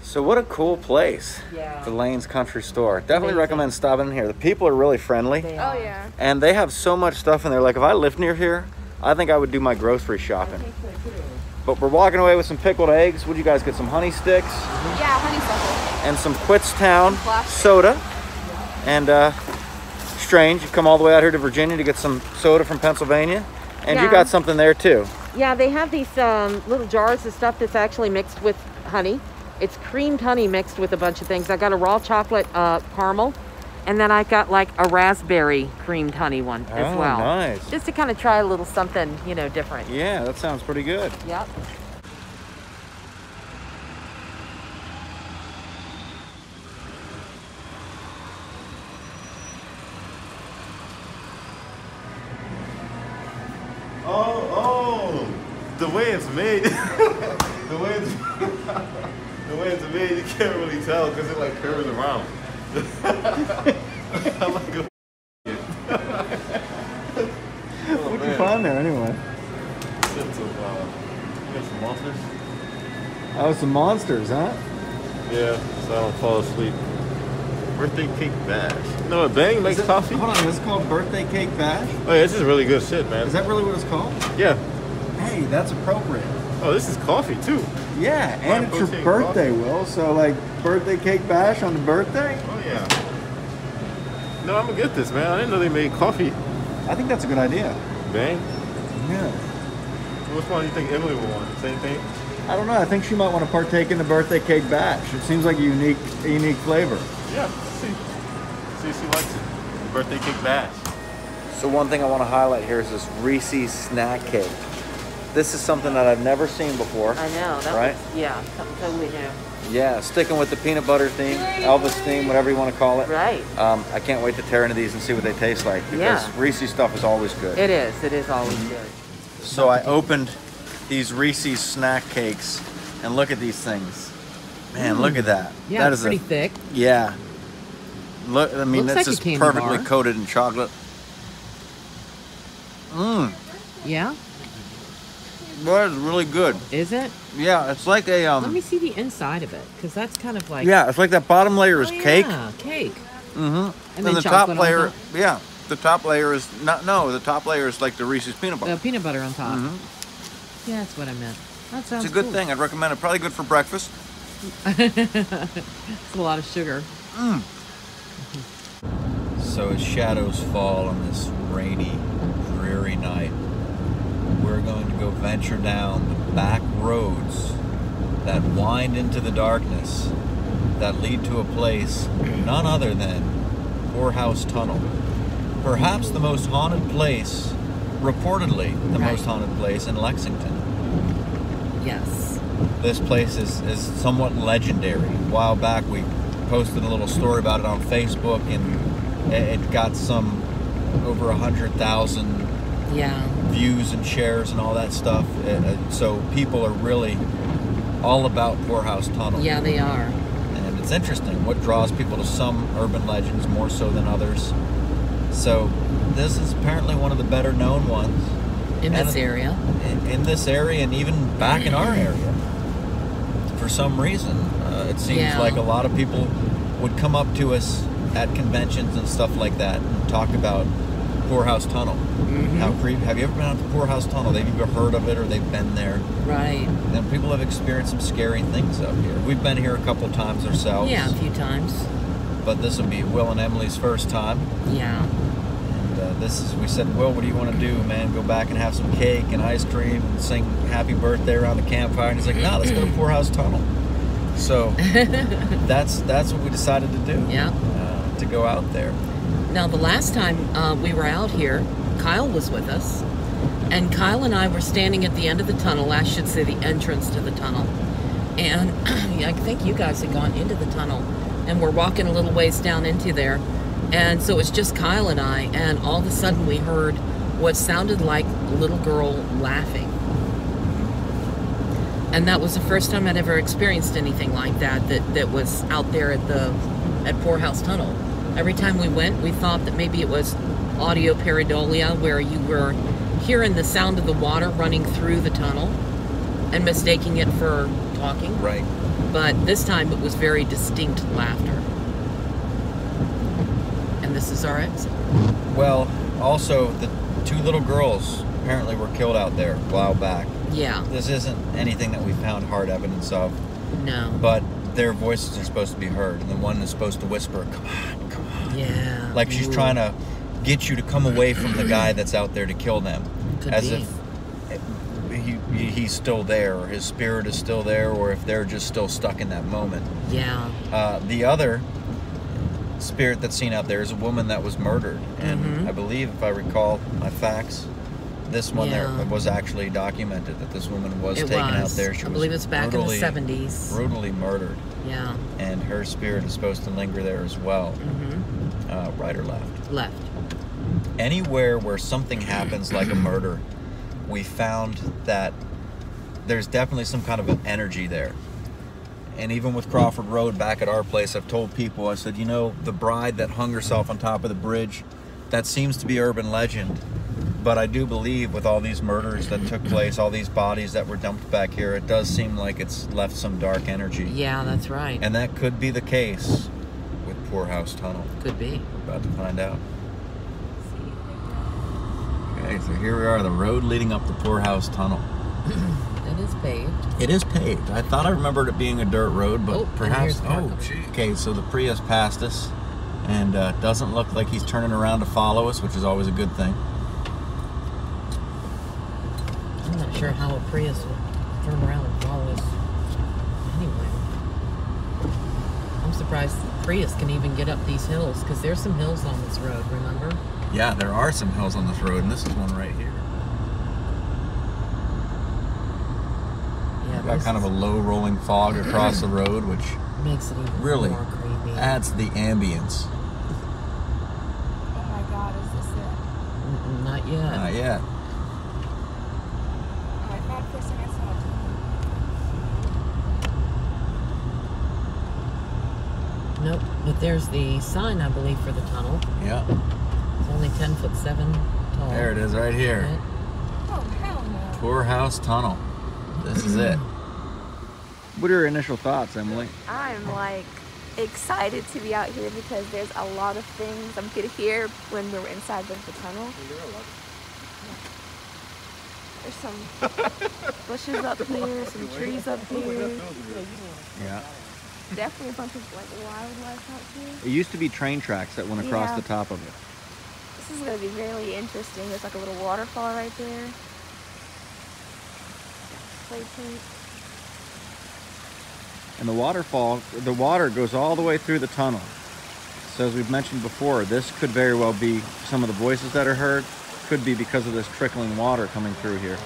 So what a cool place. Yeah. The Layne's Country Store. Definitely Amazing. recommend stopping in here. The people are really friendly. They Oh are. yeah. And they have so much stuff in there. Like if I lived near here, I think I would do my grocery shopping. But we're walking away with some pickled eggs. Would you guys get some honey sticks Yeah, honeysuckle. and some Kutztown Plastic. soda? And strange, you come all the way out here to Virginia to get some soda from Pennsylvania, and you Yeah. got something there too. Yeah, they have these little jars of stuff that's actually mixed with honey. It's creamed honey mixed with a bunch of things. I got a raw chocolate caramel, and then I got like a raspberry creamed honey one as Oh, well. nice. Just to kind of try a little something, you know, different. Yeah, that sounds pretty good. Yep. Oh, the way it's made, the way it's made, you can't really tell because it like curves around. I like it. What'd you find there anyway? You got some monsters? Oh, some monsters, huh? Yeah, so I don't fall asleep. Birthday cake bash. You know what Bang makes coffee? Hold on, this is called Birthday Cake Bash? Oh yeah, this is really good shit, man. Is that really what it's called? Yeah. Hey, that's appropriate. Oh, this is coffee too. Yeah, and it's your protein birthday, coffee. Will. So, like, birthday cake bash on the birthday? Oh yeah. No, I'm gonna get this, man. I didn't know they made coffee. I think that's a good idea. Bang. Yeah. Which one do you think Emily will want? Same thing? I don't know. I think she might want to partake in the birthday cake bash. It seems like a unique flavor. Yeah. See if she likes it. Birthday cake bash. So one thing I want to highlight here is this Reese's snack cake. This is something that I've never seen before. I know. That Right? was, yeah, something totally new. Yeah, sticking with the peanut butter theme, Elvis theme, whatever you want to call it. Right. I can't wait to tear into these and see what they taste like because Yeah. Reese's stuff is always good. It is. It is always good. So I opened these Reese's snack cakes and look at these things. Man, look at that. Yeah, that it's pretty thick. Yeah. Look, I mean, Looks that's like a just candy perfectly bar. coated in chocolate. Mmm, Yeah? that is really good. Is it? Yeah, it's like a Let me see the inside of it, because that's kind of like... yeah, it's like that bottom layer is Oh, cake. Yeah, cake. Mm-hmm. And then the top chocolate on layer, top? yeah, the top layer is the top layer is like the Reese's peanut butter. Peanut butter on top. Mhm. Yeah, that's what I meant. That sounds It's a good cool. thing. I'd recommend it. Probably good for breakfast. It's a lot of sugar. So as shadows fall on this rainy, dreary night, we're going to go venture down the back roads that wind into the darkness that lead to a place none other than Poorhouse Tunnel. Perhaps the most haunted place, reportedly the Right. most haunted place in Lexington. Yes. this place is somewhat legendary. A while back we posted a little story about it on Facebook, and it got some over 100,000 views and shares and all that stuff. So people are really all about Poorhouse Tunnel. Yeah, they are. And it's interesting what draws people to some urban legends more so than others. So this is apparently one of the better known ones. In this area. In this area, and even back in our area. For some reason, it seems like a lot of people would come up to us at conventions and stuff like that and talk about Poorhouse Tunnel. How creepy. Have you ever been out to Poorhouse Tunnel? They've either heard of it or they've been there. Right. And people have experienced some scary things up here. We've been here a couple times ourselves. Yeah, a few times. But this will be Will and Emily's first time. Yeah. And we said, Will, what do you want to do, man? Go back and have some cake and ice cream and sing happy birthday around the campfire? And he's like, no, let's go to Poorhouse Tunnel. So that's what we decided to do. Yeah. To go out there. Now, the last time we were out here, Kyle was with us. And Kyle and I were standing at the end of the tunnel, I should say the entrance to the tunnel. And I think you guys had gone into the tunnel. And we're walking a little ways down into there. And so it was just Kyle and I. And all of a sudden we heard what sounded like a little girl laughing. And that was the first time I'd ever experienced anything like that was out there at Poorhouse Tunnel. Every time we went, we thought that maybe it was audio pareidolia, where you were hearing the sound of the water running through the tunnel and mistaking it for talking. Right. But this time it was very distinct laughter. And this is our exit. Well, also, the two little girls apparently were killed out there a while back. Yeah. This isn't anything that we found hard evidence of. No. But their voices are supposed to be heard, and the one is supposed to whisper, come on, come on. Yeah. Like she's trying to get you to come away from the guy that's out there to kill them. Could as be. if he's still there, or his spirit is still there, or if they're just still stuck in that moment. Yeah. The other spirit that's seen out there is a woman that was murdered. And I believe, if I recall my facts, this one there was actually documented that this woman was taken out there. She I believe it's back in the 70s. Brutally murdered. Yeah. And her spirit is supposed to linger there as well. Right or left? Left. Anywhere where something happens like a murder, we found that there's definitely some kind of an energy there. And even with Crawford Road back at our place, I've told people, I said, you know, the bride that hung herself on top of the bridge, that seems to be urban legend. But I do believe with all these murders that took place, all these bodies that were dumped back here, it does seem like it's left some dark energy. Yeah, that's right. And that could be the case with Poorhouse Tunnel. Could be. We're about to find out. Okay, so here we are, the road leading up to Poorhouse Tunnel. It is paved. It is paved. I thought I remembered it being a dirt road, but perhaps... Oh, gee. Okay, so the Prius passed us, and doesn't look like he's turning around to follow us, which is always a good thing. I'm not sure how a Prius would turn around and follow us anyway. I'm surprised the Prius can even get up these hills, because there's some hills on this road, remember? Yeah, there are some hills on this road, and this is one right here. Yeah, Got kind of a low rolling fog across the road, which makes it even really more creepy. adds the ambience. Oh my God, is this it? Not yet. Not yet. Oh, I thought first thing I saw. Nope, but there's the sign, I believe, for the tunnel. Yeah. It's only 10'7" tall. There it is, right here. Right? Oh, hell no. Poorhouse Tunnel. This is it. What are your initial thoughts, Emily? I'm like excited to be out here because there's a lot of things I'm gonna hear when we're inside the tunnel. There's some bushes up here, some trees up here. Yeah. Definitely a bunch of like wildlife out here. It used to be train tracks that went across Yeah. the top of it. This is gonna be really interesting. There's like a little waterfall right there. Play paint. And the waterfall, the water goes all the way through the tunnel. So as we've mentioned before, this could very well be some of the voices that are heard, could be because of this trickling water coming through here.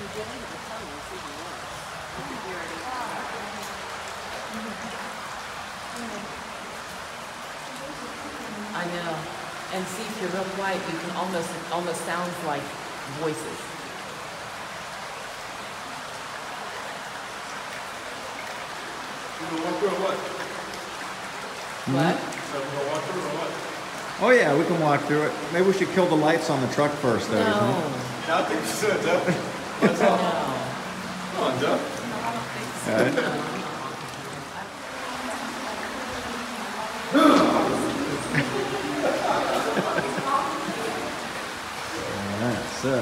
see if you're real quiet, you can almost sounds like voices. You gonna walk through or what? What? So we gonna walk through or what? Oh yeah, we can walk through it. Maybe we should kill the lights on the truck first, though. No. Yeah, I think you should, Jeff. That's all. No. Come on, Jeff. All right. Alright, so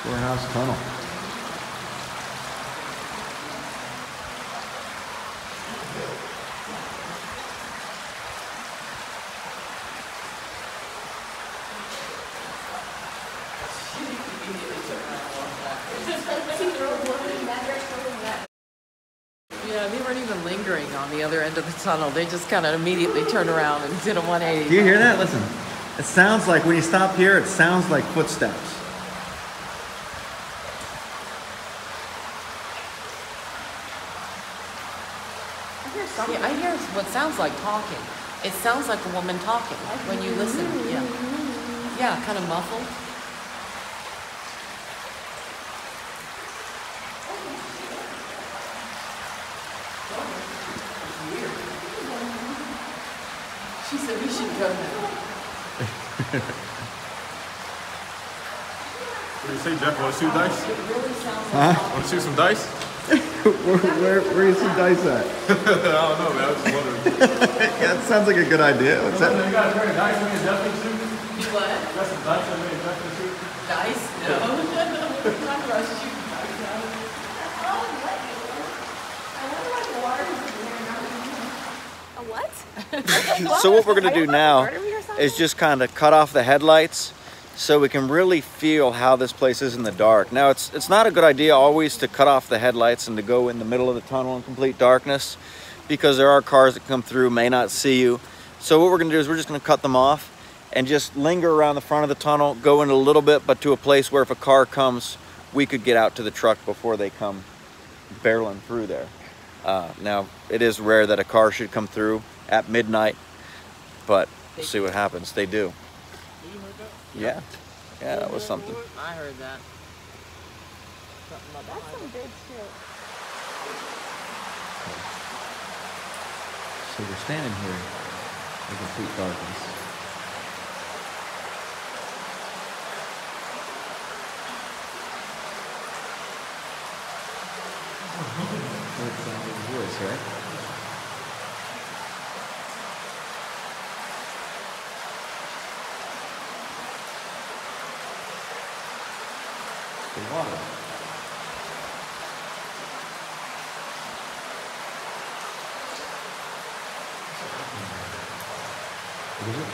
Poorhouse Tunnel. Yeah, they weren't even lingering on the other end of the tunnel. They just kind of immediately turned around and did a 180. Do you hear that? Listen. It sounds like, when you stop here, it sounds like footsteps. Yeah, I hear what sounds like talking. It sounds like a woman talking when you listen. Yeah. Yeah, kind of muffled. She said we should go now. What do you say, Jeff? Want to shoot dice? It really sounds like Want to shoot some dice? Where is some dice at? I don't know, man. I was just wondering. Yeah, that sounds like a good idea. What's that? You guys wearing dice when you're Jeff shoot? You what? You got some dice when you're Jeff shoot? Dice? No. We're not going to shoot dice out. A what? So what we're gonna do now is just kind of cut off the headlights so we can really feel how this place is in the dark. Now it's not a good idea always to cut off the headlights and to go in the middle of the tunnel in complete darkness, because there are cars that come through, may not see you. So what we're gonna do is we're just gonna cut them off and just linger around the front of the tunnel, go in a little bit, but to a place where if a car comes, we could get out to the truck before they come barreling through there. Now, it is rare that a car should come through at midnight, but we'll see what happens. They do. Yeah. Yeah, that was something. I heard that. That's some good shit. So we're standing here in complete darkness. Voice, right? The water. What is it?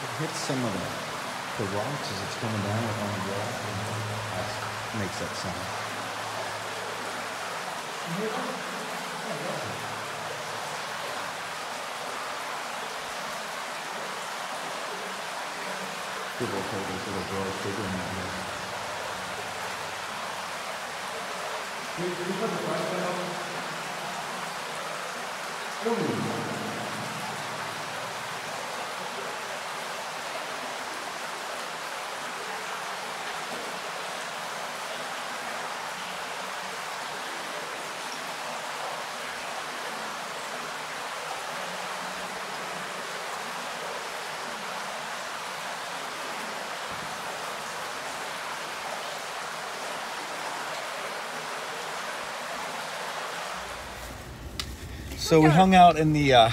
It hits some of the rocks as it's coming down on the wall. That makes that sound. People will take these little doors bigger than that. Can you put the flashlight on? So we hung out in the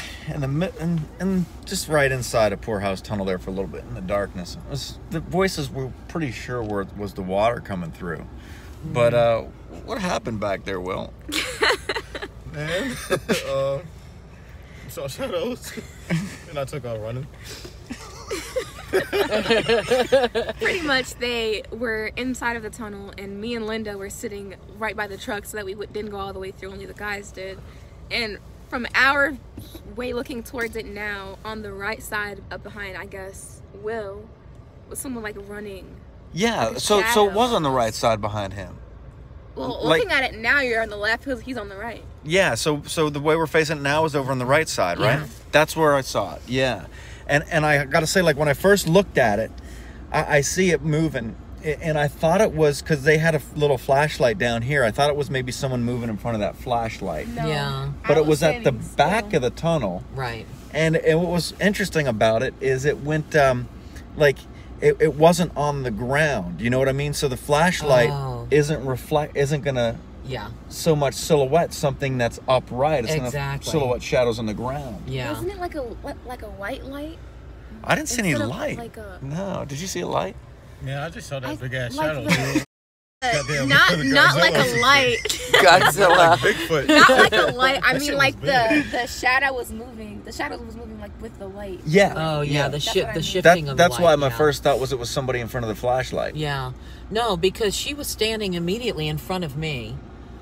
just right inside a Poorhouse Tunnel there for a little bit in the darkness. The voices were pretty sure was the water coming through, but what happened back there, Will? Man, saw shadows, and I took off running. Pretty much they were inside of the tunnel, and me and Linda were sitting right by the truck so that we didn't go all the way through, only the guys did. And from our way looking towards it now, on the right side up behind, I guess, Will, was someone like running. Yeah, Like a so it shadow. was on the right side behind him. Well, Like- looking at it now, you're on the left, he's on the right. Yeah, so the way we're facing it now is over on the right side, right? Yeah. That's where I saw it. Yeah. And I got to say, like, when I first looked at it, I see it moving. And I thought it was because they had a little flashlight down here. I thought it was maybe someone moving in front of that flashlight. No, Yeah. But I it was at the standing back still. of the tunnel. Right. And what was interesting about it is it went, it wasn't on the ground. You know what I mean? So the flashlight Oh. isn't going to Yeah. so much silhouette something that's upright. It's going to Exactly. silhouette shadows on the ground. Yeah. Wasn't it like a white light? I didn't see any Instead of light. like a- No, did you see a light? Yeah, I just saw that I big ass like shadow. the- Goddamn, not the not like Godzilla. a light. Godzilla. Bigfoot. Not like a light. I That mean, shit like was big. the shadow was moving. The shadow was moving like with the light. Yeah. Oh yeah, the That's what I the mean. shifting of the That's why light, my yeah. first thought was it was somebody in front of the flashlight. Yeah. No, because she was standing immediately in front of me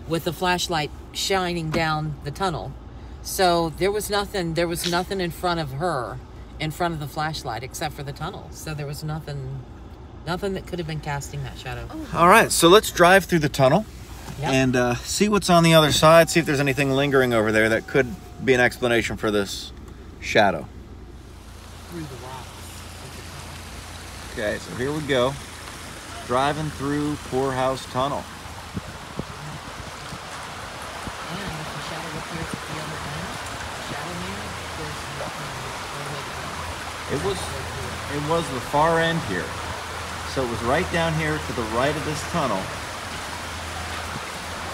with the flashlight shining down the tunnel. So there was nothing in front of her, in front of the flashlight, except for the tunnel. So there was nothing that could have been casting that shadow. All right, so let's drive through the tunnel Yep. and see what's on the other side, see if there's anything lingering over there that could be an explanation for this shadow. Through the rocks. Okay, so here we go. Driving through Poorhouse Tunnel. And if the shadow appears at the other end, the shadow man, there's nothing It was the far end here. So it was right down here to the right of this tunnel.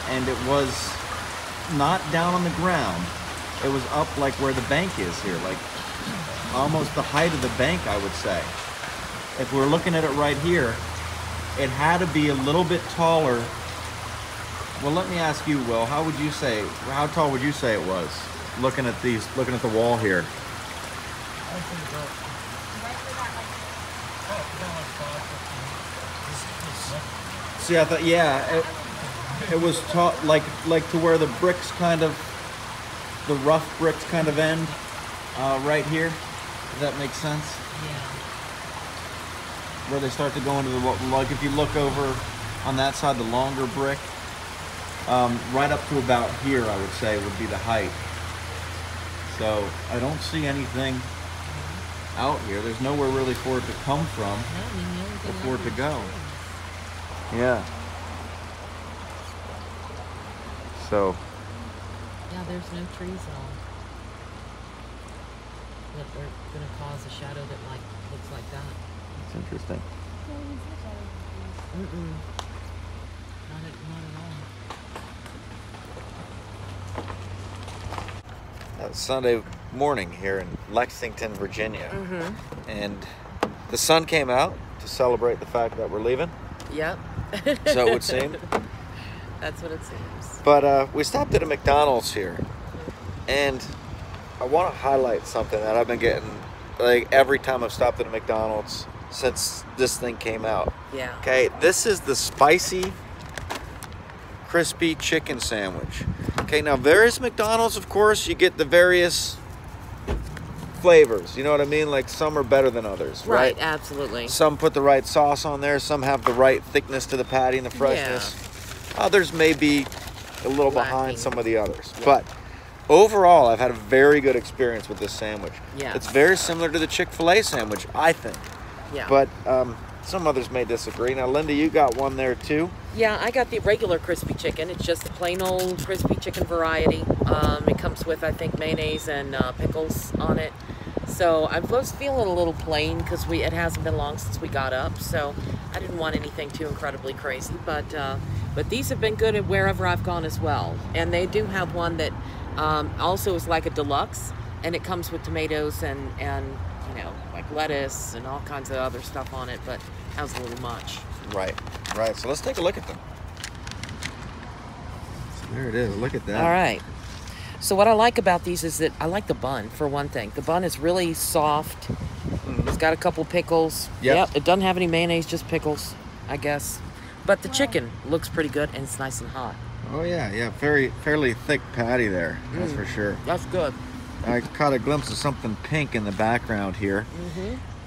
And it was not down on the ground. It was up like where the bank is here, like almost the height of the bank, I would say. If we're looking at it right here, it had to be a little bit taller. Well, let me ask you, Will, how tall would you say it was? Looking at the wall here. See, I thought, yeah, it was tall, like to where the bricks the rough bricks kind of end, right here. Does that make sense? Yeah. Where they start to go into like if you look over on that side, the longer brick, right up to about here, I would say would be the height. So I don't see anything out here. There's nowhere really for it to come from No, I mean, the only thing before it I to can go. see- Yeah. So Yeah, there's no trees at all. That are gonna cause a shadow that looks like that. it's interesting. Mm-mm. Not at all. Sunday morning here in Lexington, Virginia. And the sun came out to celebrate the fact that we're leaving, Yep. so it would seem. That's what it seems. But we stopped at a McDonald's here, and I want to highlight something that I've been getting like every time I've stopped at a McDonald's since this thing came out. Yeah. Okay, this is the spicy, crispy chicken sandwich. Okay, now various McDonald's, of course, you get the various flavors. You know what I mean? Like some are better than others, right? Absolutely. Some put the right sauce on there. Some have the right thickness to the patty and the freshness. Others may be a little behind Lacking. some of the others. Yeah. But overall, I've had a very good experience with this sandwich. Yeah. It's very similar to the Chick-fil-A sandwich, I think. Yeah. But some others may disagree. Now, Linda, you got one there too. Yeah, I got the regular crispy chicken. It's just the plain old crispy chicken variety. It comes with, I think, mayonnaise and pickles on it. So I was feeling a little plain because it hasn't been long since we got up. So I didn't want anything too incredibly crazy. But these have been good at wherever I've gone as well. And they do have one that also is like a deluxe, and it comes with tomatoes and like lettuce and all kinds of other stuff on it, but has a little much. Right. So let's take a look at them. So there it is. Look at that. All right. So what I like about these is that I like the bun, for one thing. The bun is really soft It's got a couple pickles. Yep. It doesn't have any mayonnaise, just pickles, I guess. But the chicken looks pretty good, and it's nice and hot. Oh yeah, fairly thick patty there. That's for sure. That's good. I caught a glimpse of something pink in the background here.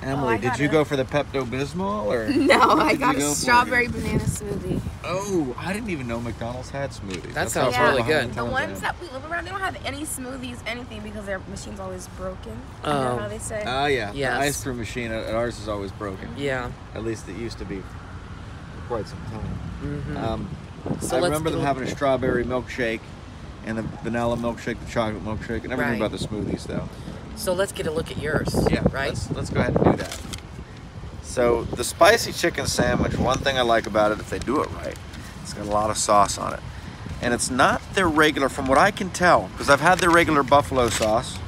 Emily, I did got you it. go for the Pepto-Bismol or? No, what I did got you a go for? strawberry banana smoothie. Oh, I didn't even know McDonald's had smoothies. That That's sounds how far really behind good. The times I ones am. that we live around, they don't have any smoothies, anything, because their machine's always broken. You Oh. know how they say? Oh yeah, Yes. the ice cream machine at ours is always broken. Yeah. At least it used to be for quite some time. So I let's remember them go- having a strawberry milkshake and the vanilla milkshake, the chocolate milkshake. I never Right. knew about the smoothies though. So let's get a look at yours. Yeah, Right? Let's go ahead and do that. So the spicy chicken sandwich, one thing I like about it, if they do it right, it's got a lot of sauce on it. And it's not their regular, from what I can tell, because I've had their regular buffalo sauce,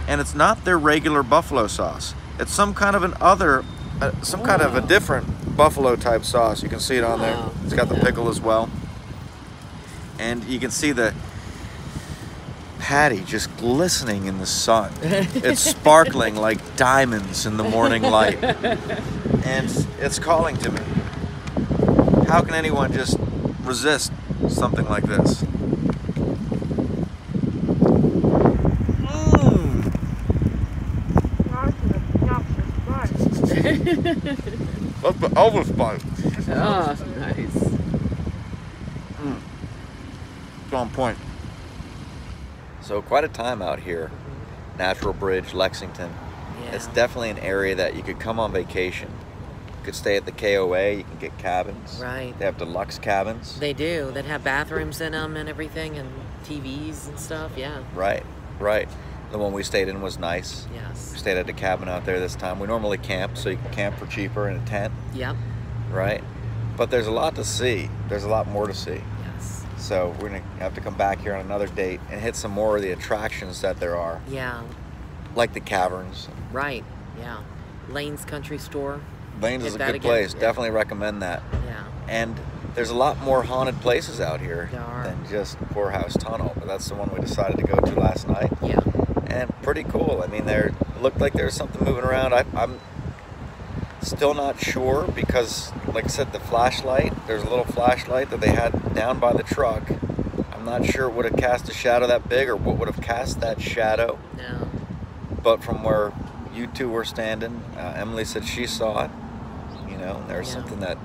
and it's not their regular buffalo sauce. It's some kind of a different buffalo type sauce. You can see it on there. Wow. It's got the pickle as well. And you can see the patty just glistening in the sun. It's sparkling like diamonds in the morning light. And it's calling to me. How can anyone just resist something like this? That's the Elvis bite. Oh, nice. It's on point. So quite a time out here. Natural Bridge, Lexington. Yeah. It's definitely an area that you could come on vacation. You could stay at the KOA, you can get cabins. Right. They have deluxe cabins. They do. That have bathrooms in them and everything, and TVs and stuff. Yeah. Right. The one we stayed in was nice. We Yes. stayed at a cabin out there this time. We normally camp, so you can camp for cheaper in a tent, Yep. right? But there's a lot to see. There's a lot more to see. Yes. So we're gonna have to come back here on another date and hit some more of the attractions that there are, Yeah. like the caverns. Right. Yeah. Layne's Country Store. Layne's is Hit a that good again. place. Yeah. Definitely recommend that. Yeah. And there's a lot more haunted places out here There are. than just Poorhouse Tunnel, but that's the one we decided to go to last night. Yeah. And pretty cool. I mean, there looked like there was something moving around. I'm still not sure because, like I said, the flashlight, there's a little flashlight that they had down by the truck. I'm not sure it would have cast a shadow that big or what would have cast that shadow. No. But from where you two were standing, Emily said she saw it. You know, and there was Yeah. something that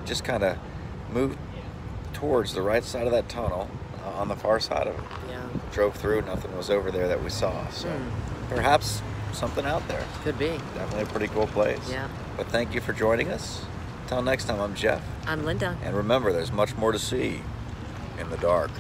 just kind of moved towards the right side of that tunnel on the far side of it. Yeah. Drove through, nothing was over there that we saw. So perhaps something out there. Could be. Definitely a pretty cool place. Yeah. But thank you for joining us. Until next time, I'm Jeff. I'm Linda. And remember, there's much more to see in the dark.